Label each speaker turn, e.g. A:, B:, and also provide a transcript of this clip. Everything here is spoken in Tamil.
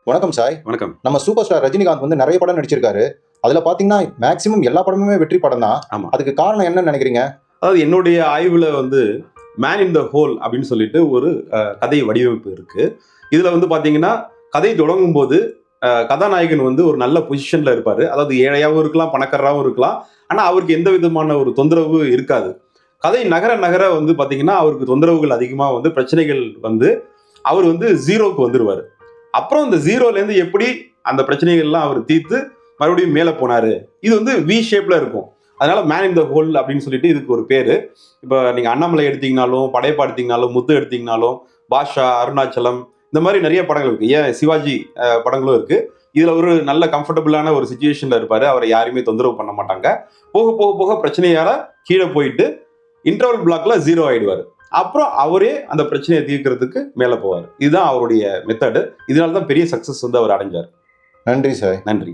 A: வணக்கம் சாய்.
B: வணக்கம்.
A: நம்ம சூப்பர் ஸ்டார் ரஜினிகாந்த் வந்து நிறைய படம் நடிச்சிருக்காரு. அதுல பாத்தீங்கன்னா மேக்சிமம் எல்லா படமுமே வெற்றி படம் தான்.
B: ஆமா.
A: அதுக்கு காரணம் என்னன்னு நினைக்கிறீங்க?
B: அதாவது என்னுடைய ஆய்வுல வந்து மேன் இன் த ஹோல் அப்படின்னு சொல்லிட்டு ஒரு கதை வடிவமைப்பு இருக்கு. இதுல வந்து பாத்தீங்கன்னா கதை தொடங்கும் போது கதாநாயகன் வந்து ஒரு நல்ல பொசிஷன்ல இருப்பாரு. அதாவது ஏழையாவும் இருக்கலாம், பணக்காரராகவும் இருக்கலாம். ஆனா அவருக்கு எந்த விதமான ஒரு தொந்தரவு இருக்காது. கதை நகர நகர வந்து பாத்தீங்கன்னா அவருக்கு தொந்தரவுகள் அதிகமா வந்து பிரச்சனைகள் வந்து அவர் வந்து ஜீரோக்கு வந்துருவாரு. அப்புறம் இந்த ஜீரோல இருந்து எப்படி அந்த பிரச்சனைகள்லாம் அவர் தீர்த்து மறுபடியும் மேல போனாரு. இது வந்து வி ஷேப்ல இருக்கும். அதனால மேன் இன் த ஹோல் அப்படின்னு சொல்லிட்டு இதுக்கு ஒரு பேரு. இப்போ நீங்க அண்ணாமலை எடுத்தீங்கனாலும், படையப்பா எடுத்தீங்கனாலும், முத்து எடுத்தீங்கனாலும், பாஷா, அருணாச்சலம் இந்த மாதிரி நிறைய படங்கள் இருக்கு. ஏன் சிவாஜி படங்களும் இருக்கு. இதுல ஒரு நல்ல கம்ஃபர்டபுளான ஒரு சிச்சுவேஷன்ல இருப்பாரு. அவரை யாருமே தொந்தரவு பண்ண மாட்டாங்க. போக போக போக பிரச்சனையால கீழே போயிட்டு இன்டர்வல் பிளாக்ல ஜீரோ ஆயிடுவாரு. அப்புறம் அவரே அந்த பிரச்சனையை தீர்க்கிறதுக்கு மேல போவார். இதுதான் அவருடைய மெத்தடு. இதனால தான் பெரிய சக்சஸ் வந்து அவர் அடைஞ்சார்.
A: நன்றி சாய்.
B: நன்றி.